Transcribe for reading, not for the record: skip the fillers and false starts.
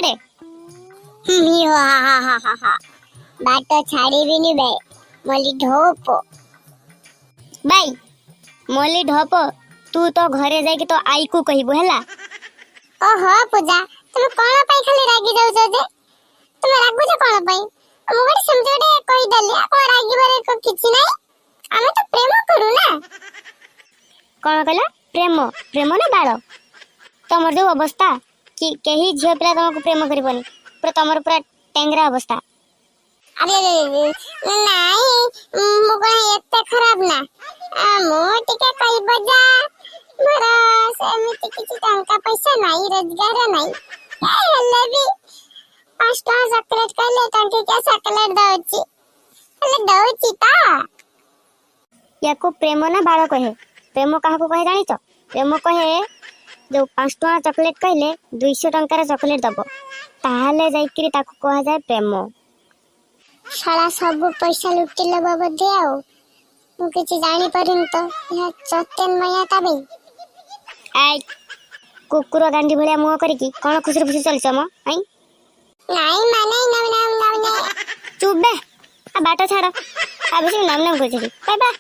बाटे हा बाट छाड़ीबिनी बे मोली ढोप बाई मोली ढोप तू तो घरे जाई कि तो आई को कहबो हैला। ओहो पूजा तुम कोन पई खाली रागी जाउ जे तुम रागु जे कोन पई मु गडी समझोडे कहि दली को रागी बारे को किछि नै आमे तो प्रेम करू ना। कौन कहला प्रेम प्रेम ना बाल तमर जो अवस्था कि कहीं झील पिला तुमको प्रेम करबनी पूरा तमर पूरा टेंगरा अवस्था। अरे नाई मु को एते खराब ना मु टिके कहि बजा मोरा सेमिति किछि टंका पैसा नाही रोजगार नाही हेले भी 5 टका चॉकलेट कहले टंकी के चॉकलेट दउची हेले दउची ता याको प्रेम ना बाल कहे प्रेम काहा को कहे जानी तो प्रेम कहे जो 5 टका चॉकलेट कहले 200 टंकार चॉकलेट दबो ताहले जाइकरी ताको कहा जाए प्रेम। शाला सब पैसा लुटिले बाबा दे आओ मु किछि जानी परिन तो या चतेन मया ताबे आई कुकुर गांडी भलिया मुह करिकी कोन खुसर खुसर चलछ म आई नाही माने ना चुप बे आ बाटा छाड़ आ बेसी नाम नाम करछी बाय बाय।